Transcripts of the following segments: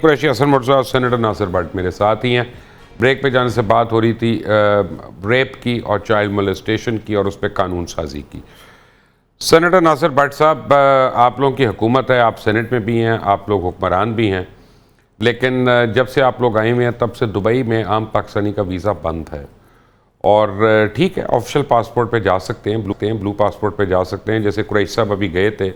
Qureshi, Hasan Mirza, senator Nasir Butt میرے ساتھ ہی ہیں. بریک پہ جانے سے بات ہو رہی تھی ریپ کی اور چائلڈ مولیسٹیشن کی اور اس پہ قانون سازی کی. سینیٹر ناصر بٹ صاحب، آپ لوگوں کی حکومت ہے، آپ سینٹ میں بھی ہیں، آپ لوگ حکمران بھی ہیں، لیکن جب سے آپ لوگ آئے ہوئے ہیں تب سے دبئی میں عام پاکستانی کا ویزا بند ہے. اور ٹھیک ہے، آفیشل پاسپورٹ پہ جا سکتے ہیں، بلو پاسپورٹ پہ جا سکتے ہیں. جیسے قریش صاحب ابھی گئے تھے،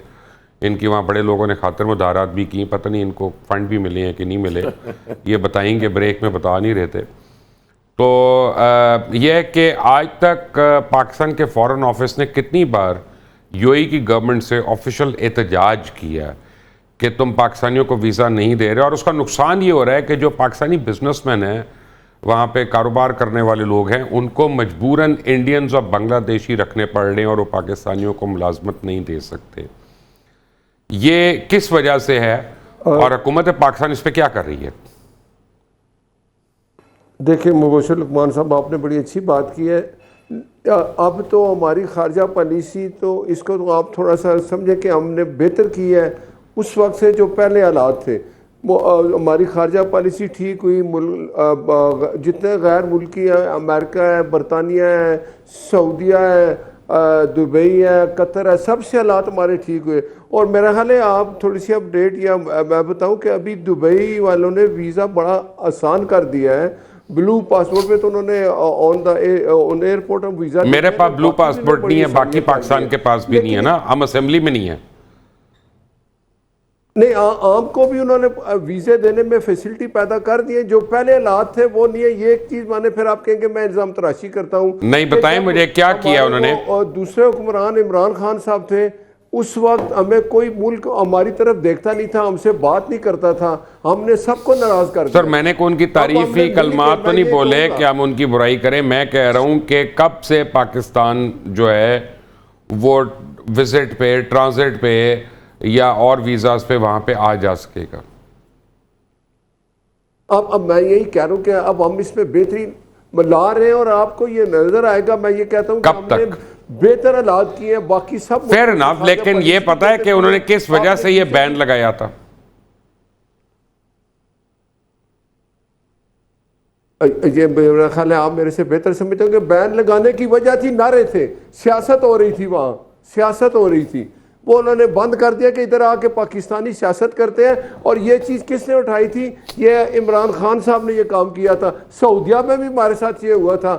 ان کی وہاں بڑے لوگوں نے خاطر مدارات بھی کی، پتہ نہیں ان کو فنڈ بھی ملے ہیں کہ نہیں ملے، یہ بتائیں گے، بریک میں بتا نہیں رہے تھے. تو یہ ہے کہ آج تک پاکستان کے فارن آفس نے کتنی بار یو اے کی گورنمنٹ سے آفیشل احتجاج کیا کہ تم پاکستانیوں کو ویزا نہیں دے رہے. اور اس کا نقصان یہ ہو رہا ہے کہ جو پاکستانی بزنس مین ہیں، وہاں پہ کاروبار کرنے والے لوگ ہیں، ان کو مجبوراً انڈینز اور بنگلہ دیشی رکھنے پڑ رہے ہیں اور وہ پاکستانیوں کو ملازمت نہیں دے سکتے. یہ کس وجہ سے ہے اور حکومت پاکستان اس پہ کیا کر رہی ہے؟ دیکھیں مبشر لقمان صاحب، آپ نے بڑی اچھی بات کی ہے. اب تو ہماری خارجہ پالیسی تو اس کو تو آپ تھوڑا سا سمجھیں کہ ہم نے بہتر کی ہے اس وقت سے جو پہلے حالات تھے. ہماری خارجہ پالیسی ٹھیک ہوئی. جتنے غیر ملکی ہیں، امریکہ ہے، برطانیہ ہے، سعودیہ ہے، دبئی ہے، قطر ہے، سب سے حالات ہمارے ٹھیک ہوئے. اور میرا خیال ہے آپ تھوڑی سی اپڈیٹ یا میں بتاؤں کہ ابھی دبئی والوں نے ویزا بڑا آسان کر دیا ہے. بلو پاسپورٹ پہ تو انہوں نے آن ایئرپورٹ ویزا، میرے پاس بلو پاسپورٹ نہیں ہے، باقی پاکستان کے پاس بھی نہیں ہے نا، ہم اسمبلی میں نہیں ہیں. نہیں، عام کو بھی انہوں نے ویزے دینے میں فیسلٹی پیدا کر دی ہے. جو پہلے حالات تھے وہ نہیں ہے. یہ ایک چیز مانے پھر آپ کہیں گے میں الزام تراشی کرتا ہوں. نہیں بتائیں مجھے کیا کیا انہوں نے. اور دوسرے حکمران عمران خان صاحب تھے، اس وقت ہمیں کوئی ملک ہماری طرف دیکھتا نہیں تھا، ہم سے بات نہیں کرتا تھا، ہم نے سب کو ناراض کر دیا. سر میں نے کوئی ان کی تعریفی کلمات تو نہیں بولے کہ ہم ان کی برائی کریں. میں کہہ رہا ہوں کہ کب سے پاکستان جو ہے وہ وزٹ پہ، ٹرانزٹ پہ یا اور ویزاز پہ وہاں پہ آ جا سکے گا. اب میں یہی کہہ رہا ہوں کہ اب ہم اس میں بہترین لا رہے ہیں اور آپ کو یہ نظر آئے گا. میں یہ کہتا ہوں کہ ہم نے بہتر حالات کیے ہیں، باقی سب فیئر انف. لیکن یہ پتا ہے کہ انہوں نے کس وجہ سے یہ بین لگایا تھا؟ یہ میرا خیال ہے آپ میرے سے بہتر سمجھتے ہوں کہ بین لگانے کی وجہ تھی نعرے تھے، سیاست ہو رہی تھی، وہاں سیاست ہو رہی تھی. وہ انہوں نے بند کر دیا کہ ادھر آ کے پاکستانی سیاست کرتے ہیں. اور یہ چیز کس نے اٹھائی تھی؟ یہ عمران خان صاحب نے یہ کام کیا تھا. سعودیہ میں بھی ہمارے ساتھ یہ ہوا تھا.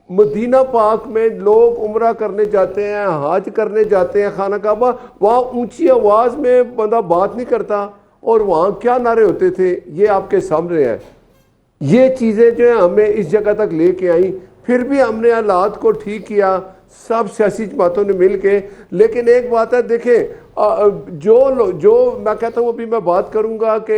مدینہ پاک میں لوگ عمرہ کرنے جاتے ہیں، حج کرنے جاتے ہیں، خانہ کعبہ، وہاں اونچی آواز میں بندہ بات نہیں کرتا اور وہاں کیا نعرے ہوتے تھے یہ آپ کے سامنے ہے. یہ چیزیں جو ہیں ہمیں اس جگہ تک لے کے آئیں. پھر بھی ہم نے حالات کو ٹھیک کیا سب سیاسی جماعتوں نے مل کے. لیکن ایک بات ہے، دیکھیں جو میں کہتا ہوں، ابھی میں بات کروں گا کہ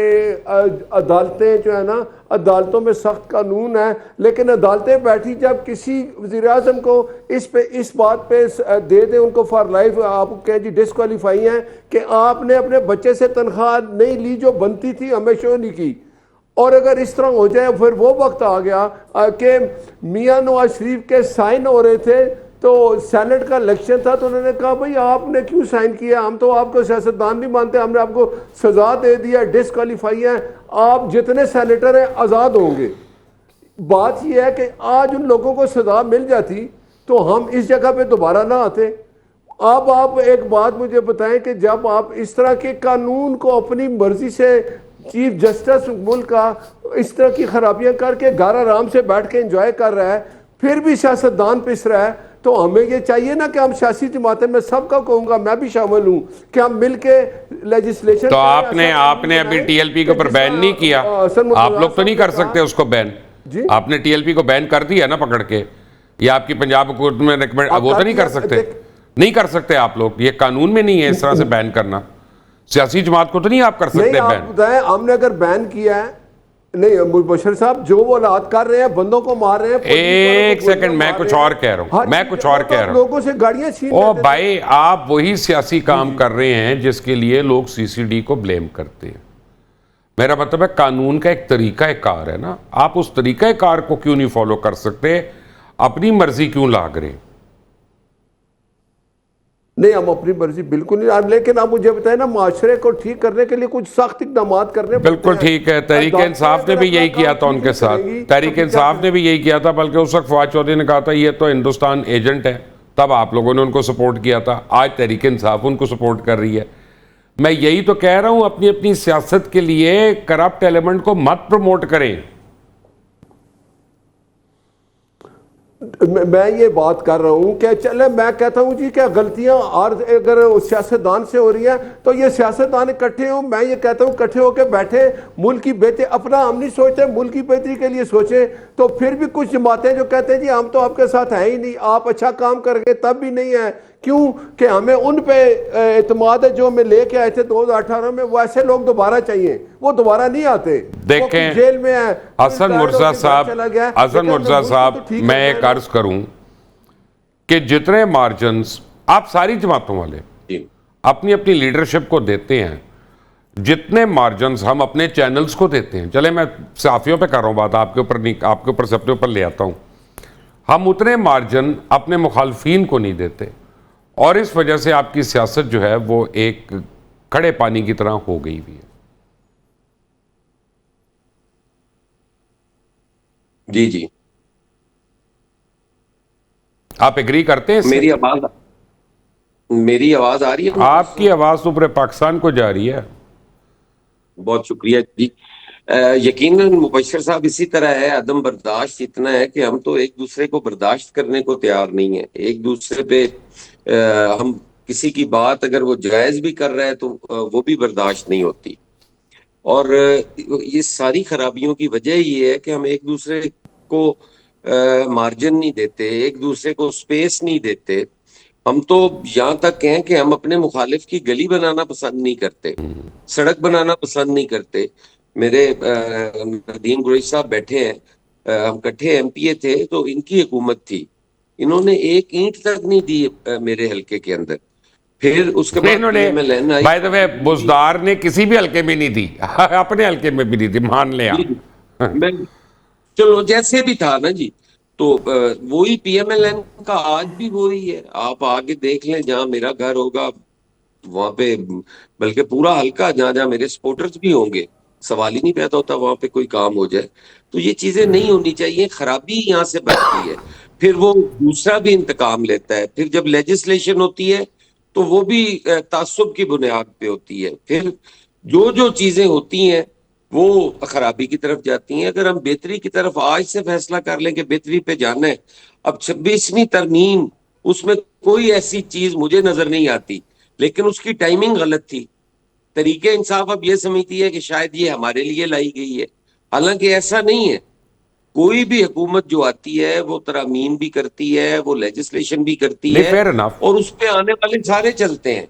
عدالتیں جو ہے نا، عدالتوں میں سخت قانون ہے، لیکن عدالتیں بیٹھی جب کسی وزیر اعظم کو اس بات پہ دے دیں ان کو فار لائف، آپ کہیں جی ڈسکوالیفائی ہیں کہ آپ نے اپنے بچے سے تنخواہ نہیں لی جو بنتی تھی، ہمیں شو نہیں کی. اور اگر اس طرح ہو جائے پھر وہ وقت آ گیا کہ میاں نواز شریف کے سائن ہو رہے تھے تو سینٹ کا الیکشن تھا، تو انہوں نے کہا بھئی آپ نے کیوں سائن کیا؟ ہم تو آپ کو سیاستدان نہیں مانتے، ہم نے آپ کو سزا دے دیا، ڈسکوالیفائی ہیں، آپ جتنے سینیٹر ہیں آزاد ہوں گے. بات یہ ہے کہ آج ان لوگوں کو سزا مل جاتی تو ہم اس جگہ پہ دوبارہ نہ آتے. اب آپ ایک بات مجھے بتائیں کہ جب آپ اس طرح کے قانون کو اپنی مرضی سے چیف جسٹس ملک کا اس طرح کی خرابیاں کر کے گھر آرام سے بیٹھ کے انجوائے کر رہا ہے، پھر بھی سیاستدان پس رہا ہے، تو ہمیں یہ چاہیے نا کہ ہم سیاسی جماعتیں، میں سب کا کہوں گا، میں بھی شامل ہوں، کہ ہم مل کے لیجسلیشن. تو آپ نے ابھی ٹی ایل پی کے اوپر بین نہیں کیا؟ آپ لوگ تو نہیں کر سکتے اس کو بین. آپ نے ٹی ایل پی کو بین کر دیا نا پکڑ کے. یہ آپ کی پنجاب حکومت میں ریکمنڈ، وہ تو نہیں کر سکتے، نہیں کر سکتے آپ لوگ. یہ قانون میں نہیں ہے اس طرح سے بین کرنا. سیاسی جماعت کو تو نہیں آپ کر سکتے بین. آپ بتائیں، ہم نے اگر بین کیا ہے، نہیں بشر صاحب جو وہ حالات کر رہے ہیں، بندوں کو مار رہے ہیں. ایک سیکنڈ، میں کچھ اور کہہ رہا ہوں، لوگوں سے گاڑیاں چھین لیتے. او بھائی، آپ وہی سیاسی کام کر رہے ہیں جس کے لیے لوگ سی سی ڈی کو بلیم کرتے ہیں. میرا مطلب ہے قانون کا ایک طریقہ کار ہے نا، آپ اس طریقہ کار کو کیوں نہیں فالو کر سکتے؟ اپنی مرضی کیوں لاگ رہے؟ نہیں ہم اپنی مرضی بالکل نہیں، لیکن آپ مجھے بتائیں نا معاشرے کو ٹھیک کرنے کے لیے کچھ سخت اقدامات کرنے پڑتے ہیں۔ بالکل ٹھیک ہے، تحریک انصاف نے بھی یہی کیا تھا ان کے ساتھ، تحریک انصاف نے بھی یہی کیا تھا، بلکہ اس وقت فواد چودھری نے کہا تھا یہ تو ہندوستان ایجنٹ ہے، تب آپ لوگوں نے ان کو سپورٹ کیا تھا، آج تحریک انصاف ان کو سپورٹ کر رہی ہے۔ میں یہی تو کہہ رہا ہوں اپنی اپنی سیاست کے لیے کرپٹ ایلیمنٹ کو مت پروموٹ کریں۔ میں یہ بات کر رہا ہوں کہ چلے میں کہتا ہوں جی کہ غلطیاں اگر سیاستدان سے ہو رہی ہیں تو یہ سیاستدان اکٹھے ہوں، میں یہ کہتا ہوں اکٹھے ہو کے بیٹھے، ملک کی بہتری، اپنا ہم نہیں سوچتے، ملک کی بہتری کے لیے سوچیں۔ تو پھر بھی کچھ جماعتیں جو کہتے ہیں جی ہم تو آپ کے ساتھ ہیں ہی نہیں، آپ اچھا کام کر گے تب بھی نہیں ہیں، کیوں کہ ہمیں ان پہ اعتماد ہے جو ہمیں لے کے آئے تھے 2018 میں، وہ ایسے لوگ دوبارہ چاہیے، وہ دوبارہ نہیں آتے، دیکھیں جیل میں ہیں۔ حسن مرزا صاحب میں ایک عرض کروں کہ جتنے مارجنز آپ ساری جماعتوں والے اپنی اپنی لیڈرشپ کو دیتے ہیں، جتنے مارجنز ہم اپنے چینلز کو دیتے ہیں، چلے میں صحافیوں پہ کر رہا ہوں بات، آپ کے اوپر نہیں، آپ کے اوپر سے اپنے اوپر لے آتا ہوں، ہم اتنے مارجن اپنے مخالفین کو نہیں دیتے، اور اس وجہ سے آپ کی سیاست جو ہے وہ ایک کھڑے پانی کی طرح ہو گئی ہوئی ہے۔ جی جی، آپ ایگری کرتے ہیں اس سے؟ میری آواز آ رہی ہے؟ آپ کی آواز تو پورے پاکستان کو جا رہی ہے۔ بہت شکریہ جی۔ یقیناً مبشر صاحب اسی طرح ہے، عدم برداشت اتنا ہے کہ ہم تو ایک دوسرے کو برداشت کرنے کو تیار نہیں ہیں، ایک دوسرے پہ ہم کسی کی بات اگر وہ جائز بھی کر رہا ہے تو وہ بھی برداشت نہیں ہوتی، اور یہ ساری خرابیوں کی وجہ یہ ہے کہ ہم ایک دوسرے کو مارجن نہیں دیتے، ایک دوسرے کو سپیس نہیں دیتے۔ ہم تو یہاں تک ہیں کہ ہم اپنے مخالف کی گلی بنانا پسند نہیں کرتے، سڑک بنانا پسند نہیں کرتے۔ میرے ندیم قریشی صاحب بیٹھے ہیں، ہم کٹھے ایم پی اے تھے تو ان کی حکومت تھی، انہوں نے ایک اینٹ تک نہیں دی میرے حلقے کے اندر۔ پھر اس کے بعد انہوں نے بائی دا وے بزدار نے کسی بھی حلقے میں نہیں دی، اپنے حلقے میں بھی نہیں دی، مان لیں آپ۔ چلو جیسے بھی تھا نا جی، تو وہی پی ایم ایل این کا آج بھی وہی ہے، آپ آگے دیکھ لیں، جہاں میرا گھر ہوگا وہاں پہ، بلکہ پورا حلقہ جہاں جہاں میرے سپورٹرز بھی ہوں گے، سوال ہی نہیں پیدا ہوتا وہاں پہ کوئی کام ہو جائے۔ تو یہ چیزیں نہیں ہونی چاہیے، خرابی یہاں سے بنتی ہے، پھر وہ دوسرا بھی انتقام لیتا ہے، پھر جب لیجسلیشن ہوتی ہے تو وہ بھی تعصب کی بنیاد پہ ہوتی ہے، پھر جو چیزیں ہوتی ہیں وہ خرابی کی طرف جاتی ہیں۔ اگر ہم بہتری کی طرف آج سے فیصلہ کر لیں کہ بہتری پہ جانا ہے، اب 26ویں ترمیم اس میں کوئی ایسی چیز مجھے نظر نہیں آتی، لیکن اس کی ٹائمنگ غلط تھی۔ تحریک انصاف اب یہ سمجھتی ہے کہ شاید یہ ہمارے لیے لائی گئی ہے، حالانکہ ایسا نہیں ہے۔ کوئی بھی حکومت جو آتی ہے وہ ترامیم بھی کرتی ہے، وہ لیجسلیشن بھی کرتی نہیں، ہے، فیئر انف۔ اور اس پہ آنے والے سارے چلتے ہیں۔